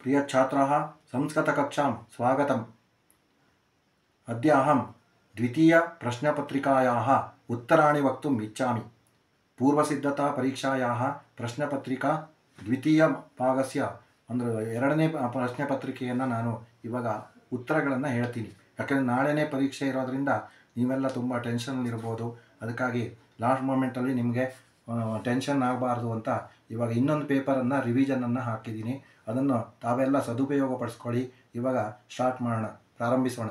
प्रियछात्राः संस्कृतकक्षां स्वागतम्। अद्य अहं द्वितीयप्रश्नपत्रिकायाः उत्तराणि वक्तुम् इच्छामि। पूर्वसिद्धतापरीक्षायाः प्रश्नपत्रिका द्वितीयभागस्य ಅಂದರೆ ಎರಡನೇ ಪ್ರಶ್ನೆಪತ್ರಿಕೆಯನ್ನು ನಾನು ಇವಾಗ ಉತ್ತರಗಳನ್ನು ಹೇಳ್ತೀನಿ. ಯಾಕೆಂದರೆ ನಾಳೆನೇ ಪರೀಕ್ಷೆ ಇರೋದ್ರಿಂದ ನೀವೆಲ್ಲ ತುಂಬ ಟೆನ್ಷನ್ನಲ್ಲಿರ್ಬೋದು. ಅದಕ್ಕಾಗಿ ಲಾಸ್ಟ್ ಮೂಮೆಂಟಲ್ಲಿ ನಿಮಗೆ ಟೆನ್ಷನ್ ಆಗಬಾರ್ದು ಅಂತ ಇವಾಗ ಇನ್ನೊಂದು ಪೇಪರನ್ನು ರಿವಿಷನನ್ನು ಹಾಕಿದ್ದೀನಿ. ಅದನ್ನು ತಾವೆಲ್ಲ ಸದುಪಯೋಗ ಪಡಿಸ್ಕೊಳ್ಳಿ. ಇವಾಗ ಸ್ಟಾರ್ಟ್ ಮಾಡೋಣ, ಪ್ರಾರಂಭಿಸೋಣ.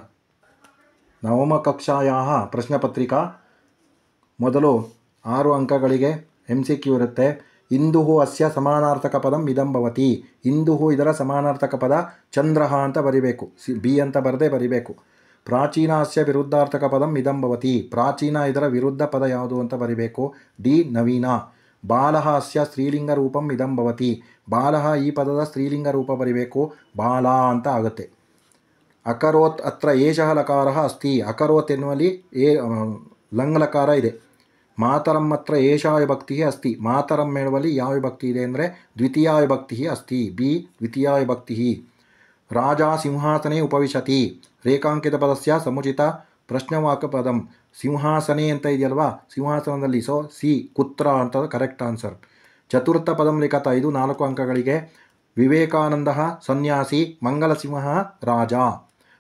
ನವಮ ಕಕ್ಷಾಯಾಹ ಪ್ರಶ್ನಪತ್ರಿಕಾ ಮೊದಲು 6 ಅಂಕಗಳಿಗೆ MCQ ಇರುತ್ತೆ. ಇಂದುಹು ಅಸ್ಯ ಸಮಾನಾರ್ಥಕ ಪದಂ ಇದಂ ಭವತಿ. ಇಂದುಹು ಇದರ ಸಮಾನಾರ್ಥಕ ಪದ ಚಂದ್ರಃ ಅಂತ ಬರಿಬೇಕು. ಬಿ ಅಂತ ಬರದೇ ಬರಿಬೇಕು. ಪ್ರಾಚೀನ ಅಸ್ಯ ವಿರುದ್ಧಾರ್ಥಕ ಪದಂ ಇದಂ ಭವತಿ. ಪ್ರಾಚೀನ ಇದರ ವಿರುದ್ಧ ಪದ ಯಾವುದು ಅಂತ ಬರಿಬೇಕು. ಡಿ ನವೀನ. ಬಾಲಃ ಅಸ್ಯ ಸ್ತ್ರೀಲಿಂಗ ರೂಪಂ ಇದಂ ಭವತಿ. ಬಾಲಃ ಈ ಪದದ ಸ್ತ್ರೀಲಿಂಗ ರೂಪ ಬರಿಬೇಕು. ಬಾಲ ಅಂತ ಆಗುತ್ತೆ. ಅಕರೋತ್ ಅತ್ರ ಏಷಃ ಲಕಾರಃ ಅಸ್ತಿ. ಅಕರೋತ್ ಎನ್ನುವಲ್ಲಿ ಲಂಗ್ ಲಕಾರ ಇದೆ. ಮಾತರಂ ಅತ್ರ ಏಷಾ ವಿಭಕ್ತಿ ಅಸ್ತಿ. ಮಾತರಂ ಹೇಳುವಲ್ಲಿ ಯಾವ ವಿಭಕ್ತಿ ಇದೆ ಅಂದರೆ ದ್ವಿತೀಯ ವಿಭಕ್ತಿ ಅಸ್ತಿ. ಬಿ ದ್ವಿತೀಯ ವಿಭಕ್ತಿ. ರಾಜ ಸಿಂಹಾಸನೆ ಉಪವಿಶತಿ. ರೇಖಾಂಕಿತ ಪದಸ್ಯ ಸಮುಚಿತ ಪ್ರಶ್ನವಾಕ ಪದಂ. ಸಿಂಹಾಸನೆ ಅಂತ ಇದೆಯಲ್ವಾ, ಸಿಂಹಾಸನದಲ್ಲಿ. ಸೊ ಸಿ ಕುತ್ರ ಅಂತ ಕರೆಕ್ಟ್ ಆನ್ಸರ್. ಚತುರ್ಥ ಪದಂ ಲಿಖತ. ಇದು 4 ಅಂಕಗಳಿಗೆ. ವಿವೇಕಾನಂದ ಸನ್ಯಾಸಿ, ಮಂಗಲಸಿಂಹ ರಾಜ.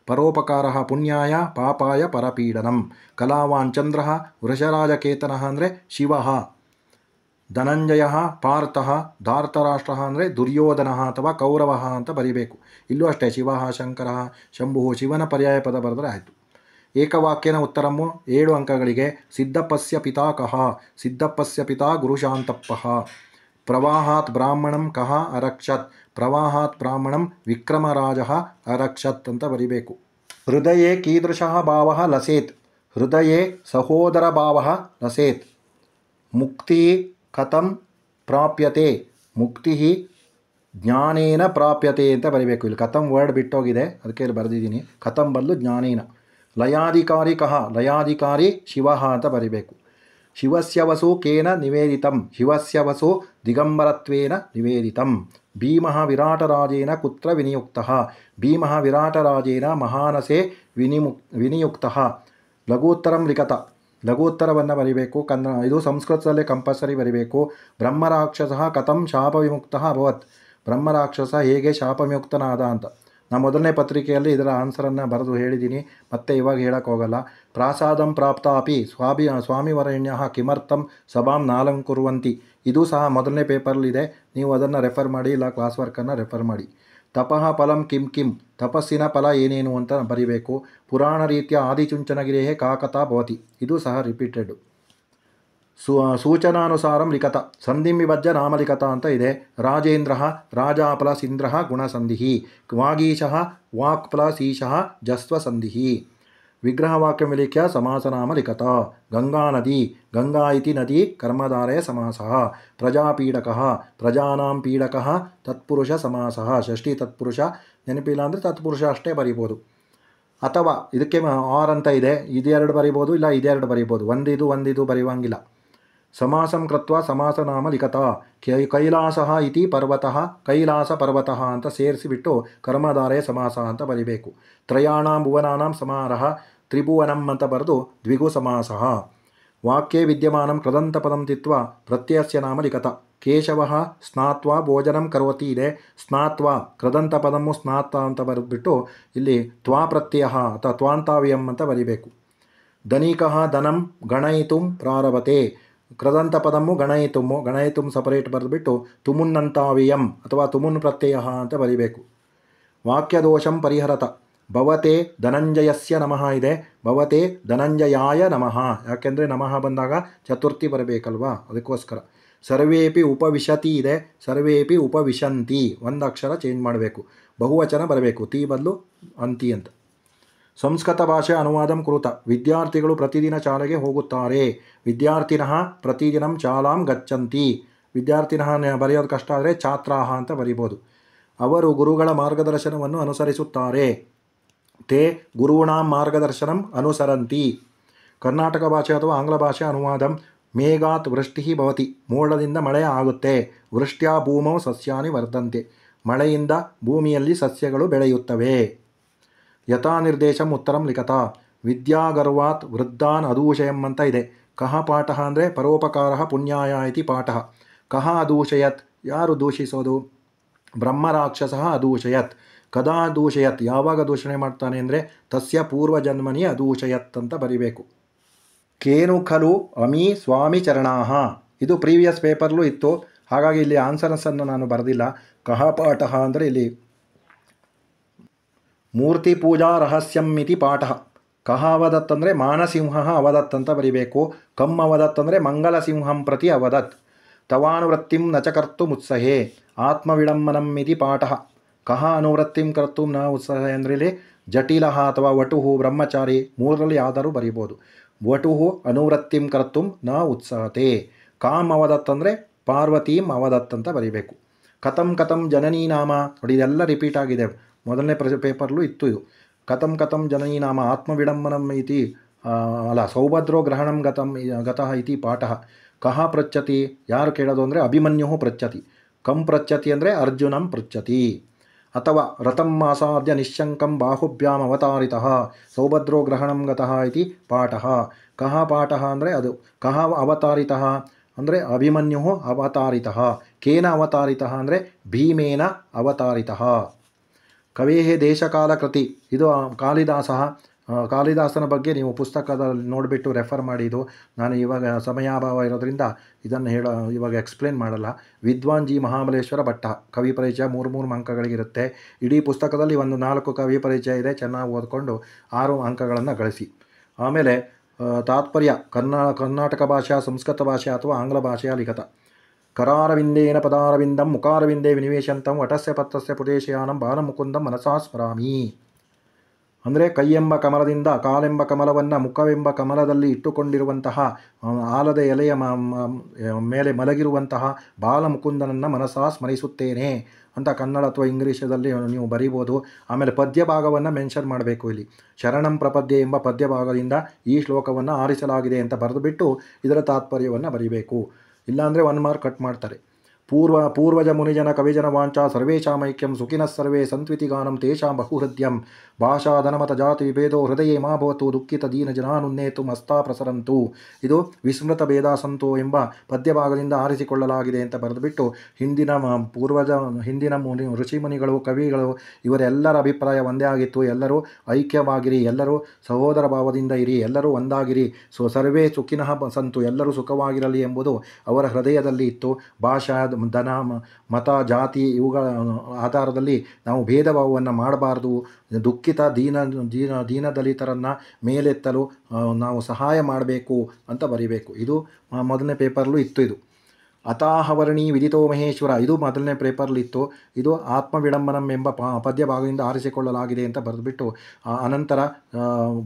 ಪರೋಪಕಾರ ಪುಣ್ಯಾಯ ಪಾಪಾಯ ಪರಪೀಡನಂ. ಕಲಾವಾನ್ ಚಂದ್ರ, ವೃಷರಾಜಕೇತನ ಅಂದರೆ ಶಿವ. ಧನಂಜಯ ಪಾರ್ಥ, ಧಾರ್ತರಾಷ್ಟ್ರ ಅಂದರೆ ದುರ್ಯೋಧನ ಅಥವಾ ಕೌರವ ಅಂತ ಬರೀಬೇಕು. ಇಲ್ಲೂ ಅಷ್ಟೇ ಶಿವ ಶಂಕರ ಶಂಭು ಶಿವನ ಪರ್ಯಾಯ ಪದ ಬರೆದರೆ ಆಯಿತು. ಏಕವಾಕ್ಯನ ಉತ್ತರಮು 7 ಅಂಕಗಳಿಗೆ. ಸಿದ್ದಪ್ಪಸ್ಯ ಪಿತಾ ಕಃ. ಸಿದ್ದಪ್ಪಸ್ಯ ಪಿತಾ ಗುರುಶಾಂತಪ್ಪಃ. ಪ್ರವಾಹಾತ್ ಬ್ರಾಹ್ಮಣಂ ಕಃ ಅರಕ್ಷತ್. ಪ್ರವಾಹಾತ್ ಬ್ರಾಹ್ಮಣಂ ವಿಕ್ರಮರಾಜ ಅರಕ್ಷತ್ ಅಂತ ಬರಿಬೇಕು. ಹೃದಯೇ ಕೀದೃಶಃ ಭಾವಃ ಲಸೇತ್. ಹೃದಯೇ ಸಹೋದರ ಭಾವಃ ಲಸೇತ್. ಮುಕ್ತಿ ಕಥಂ ಪ್ರಾಪ್ಯತೆ. ಮುಕ್ತಿ ಜ್ಞಾನೇನ ಪ್ರಾಪ್ಯತೆ ಅಂತ ಬರಿಬೇಕು. ಇಲ್ಲಿ ಕಥಂ ವರ್ಡ್ ಬಿಟ್ಟೋಗಿದೆ, ಅದಕ್ಕೆ ಇಲ್ಲಿ ಬರೆದಿದ್ದೀನಿ. ಕಥಂ ಬದಲು ಜ್ಞಾನೇನ. ಲಯಾಧಿಕಾರಿ ಕಃ. ಲಯಾಧಿಕಾರಿ ಶಿವ ಅಂತ ಬರಿಬೇಕು. ಶಿವಸ್ಯ ವಸು ಕೇನ ನಿವೇದಿತಂ. ಶಿವಸ್ಯ ವಸು ದಿಗಂಬರತ್ವೇನ ನಿವೇದಿತಂ. ಭೀಮಃ ವಿರಾಟರಾಜೇನ ಕುತ್ರ ವಿನಿಯುಕ್ತಃ. ಭೀಮಃ ವಿರಾಟರಾಜೇನ ಮಹಾನಸೆ ವಿನಿಯುಕ್ತಃ. ಲಘೂತ್ತರಂ ಲಿಖತ. ಲಘೂತ್ತರವನ್ನು ಬರಿಬೇಕು. ಇದು ಸಂಸ್ಕೃತದಲ್ಲೇ ಕಂಪಲ್ಸರಿ ಬರಿಬೇಕು. ಬ್ರಹ್ಮರಾಕ್ಷಸಃ ಕಥಂ ಶಾಪವಿಮುಕ್ತಃ ಅಭವತ್. ಬ್ರಹ್ಮರಾಕ್ಷಸ ಹೇಗೆ ಶಾಪವಿಮುಕ್ತನಾದ ಅಂತ ನಾನು ಮೊದಲನೇ ಪತ್ರಿಕೆಯಲ್ಲಿ ಇದರ ಆನ್ಸರನ್ನು ಬರೆದು ಹೇಳಿದ್ದೀನಿ, ಮತ್ತೆ ಇವಾಗ ಹೇಳಕ್ಕೆ ಹೋಗಲ್ಲ. ಪ್ರಾಸಾದಂ ಪ್ರಾಪ್ತಾಪಿ ಸ್ವಾಮಿವರೇಣ್ಯ ಕಿಮರ್ಥಂ ಸಭಾಂ ನಾಲಂಕುರ್ವಂತಿ. ಇದು ಸಹ ಮೊದಲನೇ ಪೇಪರಲ್ಲಿದೆ. ನೀವು ಅದನ್ನು ರೆಫರ್ ಮಾಡಿ, ಇಲ್ಲ ಕ್ಲಾಸ್ ವರ್ಕನ್ನು ರೆಫರ್ ಮಾಡಿ. ತಪಃ ಫಲಂ ಕಿಂ ಕಿಂ. ತಪಸ್ಸಿನ ಫಲ ಏನೇನು ಅಂತ ಬರಿಬೇಕು. ಪುರಾಣ ರೀತಿಯ ಆದಿಚುಂಚನಗಿರಿಯೇ ಕಾಕತಾ ಭವತಿ. ಇದು ಸಹ ರಿಪೀಟೆಡ್. ಸೂಚನಾನುಸಾರಂ ಲಿಖತ. ಸಂಧಿಂ ವಿಭಜ್ಯ ನಾಮಲಿಖತ ಅಂತ ಇದೆ. ರಾಜೇಂದ್ರ ರಾಜ ಪ್ಲಸ್ ಇಂದ್ರ ಗುಣಸಂಧಿ. ವಾಗೀಶಃ ವಾಕ್ ಪ್ಲಸ್ ಈಶಃ ಜಸ್ವ ಸಂಧಿ. ವಿಗ್ರಹವಾಕ್ಯ ವಿಲಿಖ್ಯ ಸಮಾಸನಾಮ ಲಿಖತ. ಗಂಗಾ ನದಿ. ಗಂಗಾ ಇತಿ ನದಿ ಕರ್ಮಧಾರಯ ಸಮಾಸಃ. ಪ್ರಜಾಪೀಡಕಃ. ಪ್ರಜಾನಾಂ ಪೀಡಕಃ ತತ್ಪುರುಷ ಸಮಾಸಃ. ಷಷ್ಠಿ ತತ್ಪುರುಷ ನೆನಪಿಲ್ಲ ಅಂದರೆ ತತ್ಪುರುಷ ಅಷ್ಟೇ ಬರಿಬೋದು. ಅಥವಾ ಇದಕ್ಕೆ ಆರ್ ಅಂತ ಇದೆ, ಇದೆರಡು ಬರಿಬೋದು, ಇಲ್ಲ ಇದೆರಡು ಬರಿಬೋದು. ಒಂದಿದು ಬರೆಯುವಂಗಿಲ್ಲ. ಸಮಾಸಂ ಕೃತ್ವ ಸಮಾಸನಾಮ ಲಿಖತ. ಕೈಲಾಸಃ ಇತಿ ಪರ್ವತಃ. ಕೈಲಾಸ ಪರ್ವತಃ ಅಂತ ಸೇರಿಸಿಬಿಟ್ಟು ಕರ್ಮಧಾರಯ ಸಮಾಸ ಅಂತ ಬರಿಬೇಕು. ತ್ರಯಾಣಾಂ ಭುವನಾನಾಂ ಸಮಾರಃ. ತ್ರಿಭುವನಂ ಅಂತ ಬರೆದು ದ್ವಿಗು ಸಮಾಸಃ. ವಾಕ್ಯೇ ವಿದ್ಯಮಾನಂ ಕೃದಂತ ಪದಂ ತಿತ್ವ ಪ್ರತ್ಯಯಸ್ಯ ನಾಮ ಲಿಖತ. ಕೇಶವಃ ಸ್ನಾತ್ವಾ ಭೋಜನಂ ಕರೋತಿ ಇದೆ. ಸ್ನಾತ್ವಾ ಕೃದಂತ ಪದಮು ಸ್ನಾತ್ವ ಅಂತ ಬರೆದ್ಬಿಟ್ಟು ಇಲ್ಲಿ ತ್ವಾ ಪ್ರತ್ಯಯ ಅಥವಾ ತ್ವಾಂತಾವ್ಯಂ ಅಂತ ಬರಿಬೇಕು. ಧನಿಕಃ ಧನಂ ಗಣಯಿತುಂ ಪ್ರಾರಭತೆ. ಕೃದಂತ ಪದಮು ಗಣಯಿತುಮು. ಗಣಯಿತುಂ ಸಪರೇಟ್ ಬರೆದುಬಿಟ್ಟು ತುಮುನ್ನಂತಾವ್ಯಯಂ ಅಥವಾ ತುಮುನ್ ಪ್ರತ್ಯಯ ಅಂತ ಬರಿಬೇಕು. ವಾಕ್ಯದೋಷಂ ಪರಿಹರತ. ಭವತೆ ಧನಂಜಯಸ್ಯ ನಮಃ ಇದೆ. ಭವತೆ ಧನಂಜಯಾಯ ನಮಃ. ಯಾಕೆಂದರೆ ನಮಃ ಬಂದಾಗ ಚತುರ್ಥಿ ಬರಬೇಕಲ್ವಾ, ಅದಕ್ಕೋಸ್ಕರ. ಸರ್ವೇಪಿ ಉಪವಿಶತಿ ಇದೆ. ಸರ್ವೇಪಿ ಉಪವಿಶಂತಿ. ಒಂದು ಅಕ್ಷರ ಚೇಂಜ್ ಮಾಡಬೇಕು. ಬಹುವಚನ ಬರಬೇಕು. ತಿ ಬದಲು ಅಂತಿ ಅಂತ. ಸಂಸ್ಕೃತ ಭಾಷೆ ಅನುವಾದಂ ಕುರುತ. ವಿದ್ಯಾರ್ಥಿಗಳು ಪ್ರತಿದಿನ ಶಾಲೆಗೆ ಹೋಗುತ್ತಾರೆ. ವಿದ್ಯಾರ್ಥಿನಃ ಪ್ರತಿದಿನಂ ಶಾಲಾಂ ಗಚ್ಚಂತಿ. ವಿದ್ಯಾರ್ಥಿನಃ ಬರೆಯೋದು ಕಷ್ಟ ಆದರೆ ಛಾತ್ರಾಹ ಅಂತ ಬರಿಬೋದು. ಅವರು ಗುರುಗಳ ಮಾರ್ಗದರ್ಶನವನ್ನು ಅನುಸರಿಸುತ್ತಾರೆ. ತೇ ಗುರುಣಾಂ ಮಾರ್ಗದರ್ಶನಂ ಅನುಸರಂತಿ. ಕರ್ನಾಟಕ ಭಾಷೆ ಅಥವಾ ಆಂಗ್ಲ ಭಾಷೆ ಅನುವಾದಂ. ಮೇಘಾತ್ ವೃಷ್ಟಿ ಭವತಿ. ಮೋಡದಿಂದ ಮಳೆ ಆಗುತ್ತೆ. ವೃಷ್ಟ್ಯಾ ಭೂಮೌ ಸಸ್ಯಾನಿ ವರ್ಧಂತೆ. ಮಳೆಯಿಂದ ಭೂಮಿಯಲ್ಲಿ ಸಸ್ಯಗಳು ಬೆಳೆಯುತ್ತವೆ. ಯಥಾ ನಿರ್ದೇಶಂ ಉತ್ತರಂ ಲಿಖತ. ವಿದ್ಯಾಗರ್ವಾತ್ ವೃದ್ಧಾನ್ ಅದೂಷಯಂ ಅಂತ ಇದೆ. ಕಹ ಪಾಠ ಅಂದರೆ ಪರೋಪಕಾರ ಪುಣ್ಯಾಯ ಇತಿ ಪಾಠ. ಕಹ ಅದೂಷಯತ್, ಯಾರು ದೂಷಿಸೋದು? ಬ್ರಹ್ಮರಾಕ್ಷಸ ಅದೂಷಯತ್. ಕದಾ ದೂಷಯತ್, ಯಾವಾಗ ದೂಷಣೆ ಮಾಡ್ತಾನೆ ಅಂದರೆ ತಸ್ಯ ಪೂರ್ವಜನ್ಮನಿ ಅದೂಷಯತ್ ಅಂತ ಬರಿಬೇಕು. ಕೇನು ಖಲು ಅಮಿ ಸ್ವಾಮಿ ಚರಣಾಹ, ಇದು ಪ್ರೀವಿಯಸ್ ಪೇಪರ್ಲೂ ಇತ್ತು, ಹಾಗಾಗಿ ಇಲ್ಲಿ ಆನ್ಸರ್ಸನ್ನು ನಾನು ಬರೆದಿಲ್ಲ. ಕಹ ಪಾಠ ಅಂದರೆ ಇಲ್ಲಿ ಮೂರ್ತಿ ಪೂಜಾ ರಹಸ್ಯಂ ಇತಿ ಪಾಠ. ಕಹ ಅವದತ್ ಅಂದರೆ ಮಾನಸಿಂಹ ಅವದತ್ ಅಂತ ಬರಿಬೇಕು. ಕಮ್ ಅವದತ್ ಅಂದರೆ ಮಂಗಲಸಿಂಹಂ ಪ್ರತಿ ಅವದತ್. ತವಾನುವೃತ್ತಿಂ ನ ಚ ಕರ್ತುಮುತ್ಸಹೇ ಆತ್ಮವಿಡಂಬನಂ ಇತಿ ಪಾಠ. ಕಹ ಅನುವೃತ್ತಿಂ ಕರ್ತುಂ ನ ಉತ್ಸಹೇ ಅಂದರೆ ಇಲ್ಲಿ ಜಟಿಲ ಅಥವಾ ವಟುಹು ಬ್ರಹ್ಮಚಾರಿ ಮೂರರಲ್ಲಿ ಯಾವ್ದಾದ್ರು ಬರಿಬೋದು. ವಟುಹು ಅನುವೃತ್ತಿಂ ಕರ್ತುಂ ನ ಉತ್ಸಹತೆ. ಕಾಮ್ ಅವದತ್ ಅಂದರೆ ಪಾರ್ವತೀಂ ಅವದತ್ ಅಂತ ಬರಿಬೇಕು. ಕಥಂ ಕಥಂ ಜನನೀ ನಾಮ, ನೋಡಿ ಇದೆಲ್ಲ ರಿಪೀಟ್ ಆಗಿದೆ, ಮೊದಲನೇ ಪೇಪರ್ಲು ಇತ್ತು ಇದು. ಕಥಂ ಕಥಂ ಜನನೀ ನಾಮ ಆತ್ಮವಿಡಂಬನಂ ಇತಿ ಸೌಭದ್ರೋ ಗ್ರಹಣಂ ಗತಃ ಇತಿ ಪಾಠ. ಕಹ ಪೃಚ್ಛತಿ, ಯಾರು ಕೇಳೋದು ಅಂದರೆ ಅಭಿಮನ್ಯು ಪೃಚ್ಛತಿ. ಕಂ ಪೃಚ್ಛತಿ ಅಂದರೆ ಅರ್ಜುನಂ ಪೃಚ್ಛತಿ. ಅಥವಾ ರಥಂ ಆಸಾದ್ಯ ನಿಶ್ಶಂಕಂ ಬಾಹುಭ್ಯಾಮ್ ಅವತಾರಿತಃ ಸೌಭದ್ರೋ ಗ್ರಹಣಂ ಗತಃ ಇತಿ ಪಾಠ. ಕಹ ಪಾಠ ಅಂದರೆ ಅದು. ಕಹ ಅವತಾರಿತಃ ಅಂದರೆ ಅಭಿಮನ್ಯು ಅವತಾರಿತಃ. ಕೇನ ಅವತಾರಿತಃ ಅಂದರೆ ಭೀಮೇನ ಅವತಾರಿತಃ. ಕವೇಹೇ ದೇಶಕಾಲ ಕೃತಿ, ಇದು ಕಾಳಿದಾಸನ ಬಗ್ಗೆ ನೀವು ಪುಸ್ತಕದಲ್ಲಿ ನೋಡಿಬಿಟ್ಟು ರೆಫರ್ ಮಾಡಿ. ಇದು ನಾನು ಇವಾಗ ಸಮಯಾಭಾವ ಇರೋದ್ರಿಂದ ಇದನ್ನು ಇವಾಗ ಎಕ್ಸ್ಪ್ಲೇನ್ ಮಾಡಲ್ಲ. ವಿದ್ವಾನ್ ಜಿ ಮಹಾಬಲೇಶ್ವರ ಭಟ್ಟ, ಕವಿ ಪರಿಚಯ 3 ಅಂಕಗಳಿಗಿರುತ್ತೆ. ಇಡೀ ಪುಸ್ತಕದಲ್ಲಿ ಒಂದು 4 ಕವಿ ಪರಿಚಯ ಇದೆ, ಚೆನ್ನಾಗಿ ಓದ್ಕೊಂಡು 6 ಅಂಕಗಳನ್ನು ಗಳಿಸಿ. ಆಮೇಲೆ ತಾತ್ಪರ್ಯ ಕರ್ನಾಟಕ ಭಾಷಾ, ಸಂಸ್ಕೃತ ಭಾಷೆ ಅಥವಾ ಆಂಗ್ಲ ಭಾಷೆಯ ಲಿಖಿತ. ಕರಾರವಿಂದೇನ ಪದಾರವಿಂದಂ ಮುಖಾರವಿಂದೇ ವಿನಿವೇಶಂತಂ ವಟಸ್ಯ ಪತ್ರಸ್ಯ ಪುರೇಶಯಾನಂ ಬಾಲಮುಕುಂದಂ ಮನಸಾ ಸ್ಮರಾಮಿ. ಅಂದರೆ ಕೈಯೆಂಬ ಕಮಲದಿಂದ ಕಾಲೆಂಬ ಕಮಲವನ್ನು ಮುಖವೆಂಬ ಕಮಲದಲ್ಲಿ ಇಟ್ಟುಕೊಂಡಿರುವಂತಹ ಆಲದ ಎಲೆಯ ಮೇಲೆ ಮಲಗಿರುವಂತಹ ಬಾಲಮುಕುಂದನನ್ನು ಮನಸಾ ಸ್ಮರಿಸುತ್ತೇನೆ ಅಂತ ಕನ್ನಡ ಅಥವಾ ಇಂಗ್ಲೀಷದಲ್ಲಿ ನೀವು ಬರಿಬೋದು. ಆಮೇಲೆ ಪದ್ಯ ಭಾಗವನ್ನು ಮೆನ್ಷನ್ ಮಾಡಬೇಕು. ಇಲ್ಲಿ ಶರಣಂ ಪ್ರಪದ್ಯೆ ಎಂಬ ಪದ್ಯ ಭಾಗದಿಂದ ಈ ಶ್ಲೋಕವನ್ನು ಆರಿಸಲಾಗಿದೆ ಅಂತ ಬರೆದುಬಿಟ್ಟು ಇದರ ತಾತ್ಪರ್ಯವನ್ನು ಬರಿಬೇಕು. ಇಲ್ಲಾಂದರೆ 1 ಮಾರ್ಕ್ ಕಟ್ ಮಾಡ್ತಾರೆ. ಪೂರ್ವಜ ಮುನಿಜನ ಕವಿಜನ ವಾಂಚಾ ಸರ್ವೇಷಾಮೈಕ್ಯಂ ಸುಖಿನಃ ಸರ್ವೇ ಸಂತ್ವಿತಿ ಗಾನಂ ತೇಷಾಂ ಬಹುಹೃದ್ಯಂ ಭಾಷಾ ಧನಮತ ಜಾತಿ ವಿಭೇದೋ ಹೃದಯೇ ಮಾ ಭವತು ದುಃಖಿತ ದೀನ ಜನಾನುನ್ನೇತು ಮಸ್ತಾ ಪ್ರಸರಂತು. ಇದು ವಿಸ್ಮೃತ ಭೇದಾಸಂತೋ ಎಂಬ ಪದ್ಯಭಾಗದಿಂದ ಆರಿಸಿಕೊಳ್ಳಲಾಗಿದೆ ಅಂತ ಬರೆದುಬಿಟ್ಟು ಹಿಂದಿನ ಋಷಿಮುನಿಗಳು ಕವಿಗಳು ಇವರೆಲ್ಲರ ಅಭಿಪ್ರಾಯ ಒಂದೇ ಆಗಿತ್ತು. ಎಲ್ಲರೂ ಐಕ್ಯವಾಗಿರಿ, ಎಲ್ಲರೂ ಸಹೋದರ ಭಾವದಿಂದ ಇರಿ, ಎಲ್ಲರೂ ಒಂದಾಗಿರಿ, ಸರ್ವೇ ಸುಖಿನಃ ಸಂತು, ಎಲ್ಲರೂ ಸುಖವಾಗಿರಲಿ ಎಂಬುದು ಅವರ ಹೃದಯದಲ್ಲಿ ಇತ್ತು. ಭಾಷಾ ಧನ ಮತ ಜಾತಿ ಇವುಗಳ ಆಧಾರದಲ್ಲಿ ನಾವು ಭೇದ ಭಾವವನ್ನು ಮಾಡಬಾರ್ದು. ದುಃಖಿತ ದೀನದಲಿತರನ್ನು ಮೇಲೆತ್ತಲು ನಾವು ಸಹಾಯ ಮಾಡಬೇಕು ಅಂತ ಬರಿಬೇಕು. ಇದು ಮೊದಲನೇ ಪೇಪರ್ಲು ಇತ್ತು. ಇದು ಅತಾಹವರ್ಣಿ ವಿದಿತೋ ಮಹೇಶ್ವರ, ಇದು ಮೊದಲನೇ ಪೇಪರ್ಲಿತ್ತು. ಇದು ಆತ್ಮವಿಡಂಬನಂ ಎಂಬ ಪದ್ಯ ಭಾಗದಿಂದ ಆರಿಸಿಕೊಳ್ಳಲಾಗಿದೆ ಅಂತ ಬರೆದುಬಿಟ್ಟು ಅನಂತರ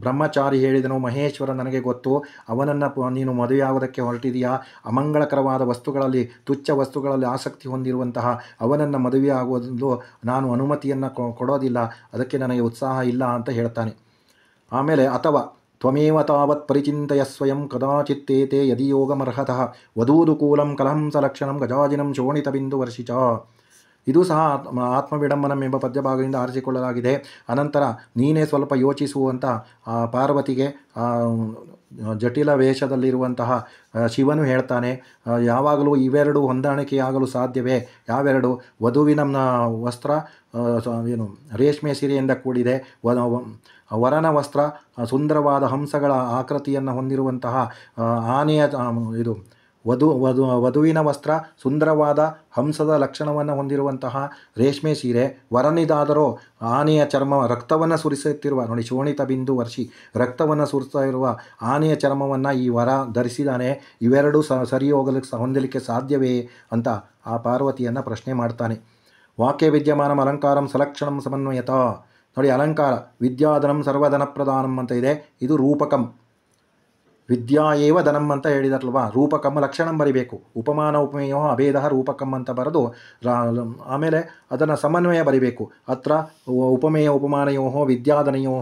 ಬ್ರಹ್ಮಚಾರಿ ಹೇಳಿದನು, ಮಹೇಶ್ವರ ನನಗೆ ಗೊತ್ತು, ಅವನನ್ನು ನೀನು ಮದುವೆಯಾಗೋದಕ್ಕೆ ಹೊರಟಿದೆಯಾ, ಅಮಂಗಳಕರವಾದ ವಸ್ತುಗಳಲ್ಲಿ ತುಚ್ಛ ವಸ್ತುಗಳಲ್ಲಿ ಆಸಕ್ತಿ ಹೊಂದಿರುವಂತಹ ಅವನನ್ನು ಮದುವೆಯಾಗುವುದು ನಾನು ಅನುಮತಿಯನ್ನು ಕೊಡೋದಿಲ್ಲ, ಅದಕ್ಕೆ ನನಗೆ ಉತ್ಸಾಹ ಇಲ್ಲ ಅಂತ ಹೇಳ್ತಾನೆ. ಆಮೇಲೆ ಅಥವಾ ತ್ವಮೇವ ತಾವತ್ ಪರಿಚಿಂತಯ ಸ್ವಯಂ ಕದಾಚಿತ್ತೇತೆ ಯದಿ ಯೋಗಮರ್ಹತಃ ವಧೂದುಕೂಲಂ ಕಲಹಂಸಲಕ್ಷಣಂ ಗಜಾಜಿನಂ ಶೋಣಿತಬಿಂದು ವರ್ಷಿಚ. ಇದು ಸಹ ಆತ್ಮವಿಡಂಬನಂ ಎಂಬ ಪದ್ಯಭಾಗದಿಂದ ಆರಿಸಿಕೊಳ್ಳಲಾಗಿದೆ. ಅನಂತರ ನೀನೇ ಸ್ವಲ್ಪ ಯೋಚಿಸುವಂಥ ಪಾರ್ವತಿಗೆ ಜಟಿಲ ವೇಷದಲ್ಲಿರುವಂತಹ ಶಿವನು ಹೇಳ್ತಾನೆ, ಯಾವಾಗಲೂ ಇವೆರಡು ಹೊಂದಾಣಿಕೆಯಾಗಲು ಸಾಧ್ಯವೇ? ಯಾವೆರಡು? ವಧುವಿನ ವಸ್ತ್ರ ರೇಷ್ಮೆ ಸೀರೆಯಿಂದ ಕೂಡಿದೆ, ವರನ ವಸ್ತ್ರ ಸುಂದರವಾದ ಹಂಸಗಳ ಆಕೃತಿಯನ್ನು ಹೊಂದಿರುವಂತಹ ಆನೆಯ ವಧುವಿನ ವಸ್ತ್ರ ಸುಂದರವಾದ ಹಂಸದ ಲಕ್ಷಣವನ್ನು ಹೊಂದಿರುವಂತಹ ರೇಷ್ಮೆ ಸೀರೆ, ವರನಿದಾದರೂ ಆನೆಯ ಚರ್ಮ ರಕ್ತವನ್ನು ಸುರಿಸುತ್ತಿರುವ, ನೋಡಿ ಶೋಣಿತ ಬಿಂದು ವರ್ಷಿ, ರಕ್ತವನ್ನು ಸುರಿಸ್ತಾ ಇರುವ ಆನೆಯ ಚರ್ಮವನ್ನು ಈ ವರ ಧರಿಸಿದಾನೆ. ಇವೆರಡೂ ಸರಿ ಹೊಂದಲಿಕ್ಕೆ ಸಾಧ್ಯವೇ ಅಂತ ಆ ಪಾರ್ವತಿಯನ್ನು ಪ್ರಶ್ನೆ ಮಾಡ್ತಾನೆ. ವಾಕ್ಯ ವಿದ್ಯಮಾನಂ ಅಲಂಕಾರಂ ಸಲಕ್ಷಣಂ ಸಮನ್ವಯತ. ನೋಡಿ ಅಲಂಕಾರ ವಿದ್ಯಾಧನಂ ಸರ್ವಧನ ಪ್ರಧಾನಂ ಅಂತ ಇದೆ, ಇದು ರೂಪಕಂ. ವಿದ್ಯಾ ಏವ ಧನಂ ಅಂತ ಹೇಳಿದಾರಲ್ವಾ, ರೂಪಕಂ ಲಕ್ಷಣಂ ಬರಿಬೇಕು. ಉಪಮಾನ ಉಪಮೇಯೋ ಅಭೇದ ರೂಪಕಂ ಅಂತ ಬರೆದು ಆಮೇಲೆ ಅದನ್ನು ಸಮನ್ವಯ ಬರಿಬೇಕು. ಅತ್ರ ಉಪಮೇಯ ಉಪಮಾನಯೋ ವಿದ್ಯಾಧನಯೋ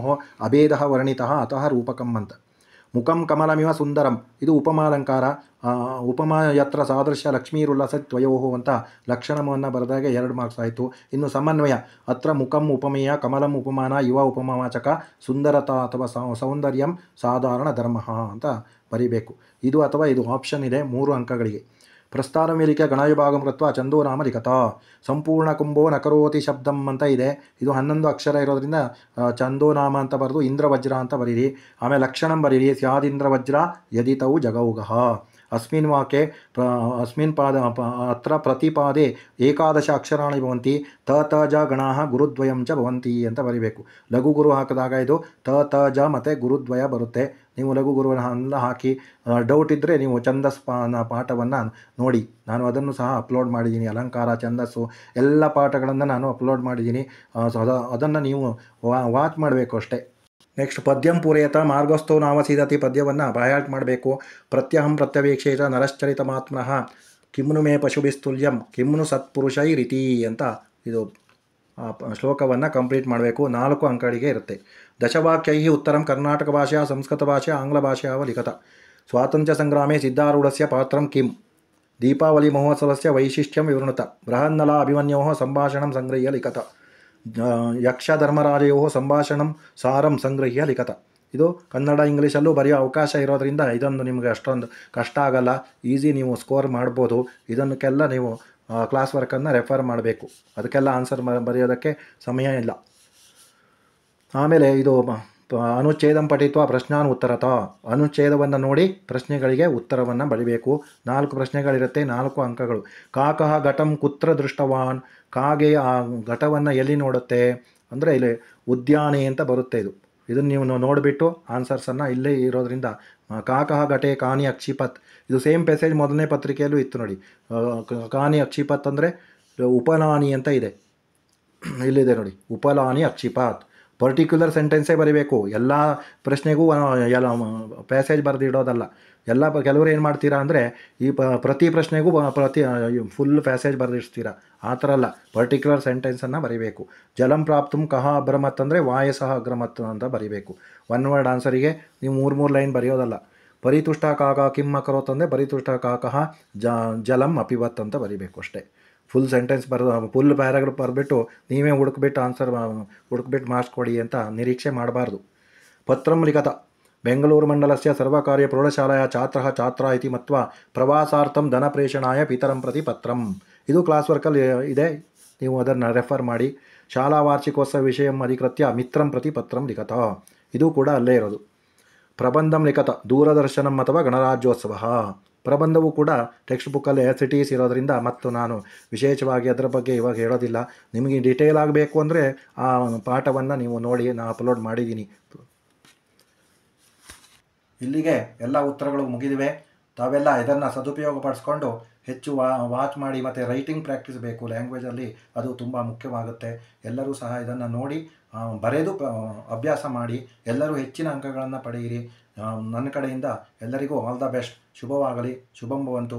ಅಭೇದ ವರ್ಣಿತಃ ಅತಃ ರೂಪಕಂ ಅಂತ. ಮುಖಂ ಕಮಲಮಿವ ಸುಂದರಂ, ಇದು ಉಪಮಾಲಂಕಾರ. ಉಪಮಾ ಯತ್ರ ಸಾದೃಶ್ಯ ಲಕ್ಷ್ಮೀರುಲ್ಲಸ ತ್ವಯೋಹೋ ಅಂತ ಲಕ್ಷಣವನ್ನು ಬರೆದಾಗ 2 ಮಾರ್ಕ್ಸ್ ಆಯಿತು. ಇನ್ನು ಸಮನ್ವಯ ಅತ್ರ ಮುಖಂ ಉಪಮೇಯ ಕಮಲಂ ಉಪಮಾನ ಯುವ ಉಪಮಾವಾಚಕ ಸುಂದರತಾ ಅಥವಾ ಸೌಂದರ್ಯಂ ಸಾಧಾರಣ ಧರ್ಮ ಅಂತ ಬರಿಬೇಕು. ಇದು ಅಥವಾ ಇದು ಆಪ್ಷನ್ ಇದೆ 3 ಅಂಕಗಳಿಗೆ. ಪ್ರಸ್ಥಾನ ಮೇಲಿಕೆ ಗಣವಿಭಾಗಂ ಕೃತ್ವ ಚಂದೋ ನಾಮ ಲಿಖತ. ಸಂಪೂರ್ಣ ಕುಂಭೋ ನಕರೋತಿ ಶಬ್ದಂ ಅಂತ ಇದೆ. ಇದು 11 ಅಕ್ಷರ ಇರೋದ್ರಿಂದ ಚಂದೋ ನಾಮ ಅಂತ ಬರೆದು ಇಂದ್ರವಜ್ರ ಅಂತ ಬರೀರಿ. ಆಮೇಲೆ ಲಕ್ಷಣಂ ಬರೀರಿ ಸ್ಯಾದಿಂದ್ರವಜ್ರ ಯದಿತೌ ಜಗೌಗಃ. ಅಸ್ಮಿನ್ ವಾಕ್ಯೆ ಅಸ್ಮಿನ್ ಅತ್ರ ಪ್ರತಿಪಾದೆ ಏಕಾದಶ ಅಕ್ಷರಾಣಿ ಭವಂತಿ ತ ತ ಜ ಗಣಾಃ ಗುರುದ್ವಯಂ ಚ ಭವಂತಿ ಅಂತ ಬರಿಬೇಕು. ಲಘು ಗುರು ಹಾಕಿದಾಗ ಇದು ತ ತ ಜ ಮತ್ತು ಗುರುದ್ವಯ ಬರುತ್ತೆ. ನೀವು ಲಘು ಗುರುವನ್ನ ಹಾಕಿ ಡೌಟ್ ಇದ್ದರೆ ನೀವು ಛಂದಸ್ ಪಾಠವನ್ನು ನೋಡಿ. ನಾನು ಅದನ್ನು ಸಹ ಅಪ್ಲೋಡ್ ಮಾಡಿದ್ದೀನಿ. ಅಲಂಕಾರ ಛಂದಸ್ಸು ಎಲ್ಲ ಪಾಠಗಳನ್ನು ನಾನು ಅಪ್ಲೋಡ್ ಮಾಡಿದ್ದೀನಿ. ಅದನ್ನು ನೀವು ವಾಚ್ ಮಾಡಬೇಕು ಅಷ್ಟೇ. ನೆಕ್ಸ್ಟ್ ಪದ್ಯಂ ಪೂರಯತ ಮಾರ್ಗಸ್ಥೋ ನಾಮ ಸೀದತಿ ಪದ್ಯವನ್ನು ಬಾಯಾಟ್ ಮಾಡಬೇಕು. ಪ್ರತ್ಯಹಂ ಪ್ರತ್ಯವೇಕ್ಷೇತ ನರಶ್ಚರಿತಮಾತ್ಮನಃ ಕಿಮ್ನು ಮೇ ಪಶುಭಿಸ್ತುಲ್ಯಂ ಕಿಮ್ನು ಸತ್ಪುರುಷೈರಿತಿ ಅಂತ ಇದು ಶ್ಲೋಕವನ್ನು ಕಂಪ್ಲೀಟ್ ಮಾಡಬೇಕು. 4 ಅಂಕಗಳಿಗೆ ಇರುತ್ತೆ. ದಶವಾಕ್ಯೈ ಉತ್ತರಂ ಕರ್ನಾಟಕ ಭಾಷೆಯ ಸಂಸ್ಕೃತ ಭಾಷೆಯ ಆಂಗ್ಲ ಭಾಷೆಯ ಲಿಖತ. ಸ್ವಾತಂತ್ರ್ಯ ಸಂಗ್ರಾಮೇ ಸಿದ್ಧಾರೂಢಸ್ಯ ಪಾತ್ರಂ ಕಿಂ ದೀಪಾವಳಿ ಮಹೋತ್ಸವಸ್ಯ ವೈಶಿಷ್ಟ್ಯಂ ವಿವೃಣುತ. ಬೃಹನ್ನಲ ಅಭಿಮನ್ಯೋಃ ಸಂಭಾಷಣಂ ಸಂಗೃಹ್ಯ ಲಿಖತ. ಯಕ್ಷಧರ್ಮರಾಜಯೋ ಸಂಭಾಷಣಂ ಸಾರಂ ಸಂಗೃಹ್ಯ ಲಿಖತ. ಇದು ಕನ್ನಡ ಇಂಗ್ಲೀಷಲ್ಲೂ ಬರೆಯೋ ಅವಕಾಶ ಇರೋದರಿಂದ ಇದೊಂದು ನಿಮಗೆ ಅಷ್ಟೊಂದು ಕಷ್ಟ ಆಗಲ್ಲ, ಈಸಿ ನೀವು ಸ್ಕೋರ್ ಮಾಡ್ಬೋದು. ಇದನ್ನಕ್ಕೆಲ್ಲ ನೀವು ಕ್ಲಾಸ್ ವರ್ಕನ್ನು ರೆಫರ್ ಮಾಡಬೇಕು. ಅದಕ್ಕೆಲ್ಲ ಆನ್ಸರ್ ಬರೆಯೋದಕ್ಕೆ ಸಮಯ ಇಲ್ಲ. ಆಮೇಲೆ ಇದು ಅನುಚ್ಛೇದಂ ಪಠಿತ್ವ ಪ್ರಶ್ನಾನ್ ಉತ್ತರತ. ಅನುಚ್ಛೇದವನ್ನು ನೋಡಿ ಪ್ರಶ್ನೆಗಳಿಗೆ ಉತ್ತರವನ್ನು ಬರೀಬೇಕು. 4 ಪ್ರಶ್ನೆಗಳಿರುತ್ತೆ, 4 ಅಂಕಗಳು. ಕಾಕಃ ಘಟಂ ಕುತ್ರ ದೃಷ್ಟವಾನ್. ಕಾಗೆ ಆ ಘಟವನ್ನು ಎಲ್ಲಿ ನೋಡುತ್ತೆ ಅಂದರೆ ಇಲ್ಲಿ ಉದ್ಯಾನೆ ಅಂತ ಬರುತ್ತೆ. ಇದನ್ನು ನೀವು ನೋಡಿಬಿಟ್ಟು ಆನ್ಸರ್ಸನ್ನು ಇಲ್ಲೇ ಇರೋದ್ರಿಂದ ಕಾಕಃ ಘಟೆ ಕಾನಿ ಅಕ್ಷಿಪತ್. ಇದು ಸೇಮ್ ಪ್ಯಾಸೇಜ್ ಮೊದಲನೇ ಪತ್ರಿಕೆಯಲ್ಲೂ ಇತ್ತು ನೋಡಿ. ಕಾನಿ ಅಕ್ಷಿಪತ್ ಅಂದರೆ ಉಪಲಾನಿ ಅಂತ ಇದೆ, ಇಲ್ಲಿದೆ ನೋಡಿ ಉಪಲಾನಿ ಅಕ್ಷಿಪಾತ್. ಪರ್ಟಿಕ್ಯುಲರ್ ಸೆಂಟೆನ್ಸೇ ಬರೀಬೇಕು. ಎಲ್ಲ ಪ್ರಶ್ನೆಗೂ ಎಲ್ಲ ಪ್ಯಾಸೇಜ್ ಬರೆದಿಡೋದಲ್ಲ. ಕೆಲವರು ಏನು ಮಾಡ್ತೀರಾ ಅಂದರೆ ಈ ಪ್ರತಿ ಪ್ರಶ್ನೆಗೂ ಫುಲ್ ಪ್ಯಾಸೇಜ್ ಬರೆದಿಡ್ತೀರಾ. ಆ ಥರ ಅಲ್ಲ, ಪರ್ಟಿಕ್ಯುಲರ್ ಸೆಂಟೆನ್ಸನ್ನು ಬರೀಬೇಕು. ಜಲಂ ಪ್ರಾಪ್ತುಂ ಕಹ ಅಗ್ರಮತ್ ಅಂದರೆ ವಾಯಸಃ ಅಗ್ರಮತ್ ಅಂತ ಬರೀಬೇಕು. 1 ವರ್ಡ್ ಆನ್ಸರಿಗೆ ನೀವು 3 ಲೈನ್ ಬರೆಯೋದಲ್ಲ. ಪರಿತುಷ್ಟ ಕಾಕ ಕಿಮ್ ಅಕರೋತ್ ಅಂದರೆ ಪರಿತುಷ್ಟ ಕಾಕಃ ಜಲಂ ಅಪಿವತ್ ಅಂತ ಬರೀಬೇಕು ಅಷ್ಟೇ. ಫುಲ್ ಸೆಂಟೆನ್ಸ್ ಫುಲ್ ಪ್ಯಾರಾಗ್ರಾಫ್ ಬರೆದ್ಬಿಟ್ಟು ನೀವೇ ಹುಡುಕ್ಬಿಟ್ಟು ಆನ್ಸರ್ ಹುಡುಕ್ಬಿಟ್ಟು ಮಾರ್ಕ್ಸ್ ಕೊಡಿ ಅಂತ ನಿರೀಕ್ಷೆ ಮಾಡಬಾರ್ದು. ಪತ್ರಂ ಲಿಖತ. ಬೆಂಗಳೂರು ಮಂಡಲಸ್ಯ ಸರ್ವಕಾರ್ಯ ಪ್ರೌಢಶಾಲೆಯ ಛಾತ್ರಃ ಛಾತ್ರ ಇತಿ ಮತ್ವಾ ಪ್ರವಾಸಾರ್ಥಂ ಧನ ಪ್ರೇಷಣಾಯ ಪಿತರಂ ಪ್ರತಿ ಪತ್ರಂ. ಇದು ಕ್ಲಾಸ್ ವರ್ಕಲ್ಲಿ ಇದೆ, ನೀವು ಅದನ್ನು ರೆಫರ್ ಮಾಡಿ. ಶಾಲಾ ವಾರ್ಷಿಕೋತ್ಸವ ವಿಷಯಂ ಅಧಿಕೃತ್ಯ ಮಿತ್ರಂ ಪ್ರತಿ ಪತ್ರಂ ಲಿಖತ. ಇದು ಕೂಡ ಅಲ್ಲೇ ಇರೋದು. ಪ್ರಬಂಧಂ ಲಿಖತ. ದೂರದರ್ಶನಂ ಅಥವಾ ಗಣರಾಜ್ಯೋತ್ಸವ. ಪ್ರಬಂಧವೂ ಕೂಡ ಟೆಕ್ಸ್ಟ್ ಬುಕ್ಕಲ್ಲಿ ಸಿಟೀಸ್ ಇರೋದರಿಂದ ಮತ್ತು ನಾನು ವಿಶೇಷವಾಗಿ ಅದರ ಬಗ್ಗೆ ಇವಾಗ ಹೇಳೋದಿಲ್ಲ. ನಿಮಗೆ ಡಿಟೇಲ್ ಆಗಬೇಕು ಅಂದರೆ ಆ ಪಾಠವನ್ನು ನೀವು ನೋಡಿ, ನಾನು ಅಪ್ಲೋಡ್ ಮಾಡಿದ್ದೀನಿ. ಇಲ್ಲಿಗೆ ಎಲ್ಲ ಉತ್ತರಗಳು ಮುಗಿದಿವೆ. ತಾವೆಲ್ಲ ಇದನ್ನು ಸದುಪಯೋಗಪಡಿಸ್ಕೊಂಡು ಹೆಚ್ಚು ವಾಚ್ ಮಾಡಿ. ಮತ್ತು ರೈಟಿಂಗ್ ಪ್ರಾಕ್ಟೀಸ್ ಬೇಕು ಲ್ಯಾಂಗ್ವೇಜಲ್ಲಿ, ಅದು ತುಂಬ ಮುಖ್ಯವಾಗುತ್ತೆ. ಎಲ್ಲರೂ ಸಹ ಇದನ್ನು ನೋಡಿ ಬರೆದು ಅಭ್ಯಾಸ ಮಾಡಿ. ಎಲ್ಲರೂ ಹೆಚ್ಚಿನ ಅಂಕಗಳನ್ನು ಪಡೆಯಿರಿ. ನನ್ನ ಕಡೆಯಿಂದ ಎಲ್ಲರಿಗೂ ಆಲ್ ದ ಬೆಸ್ಟ್. ಶುಭವಾಗಲಿ. ಶುಭಂ ಭವಂತು.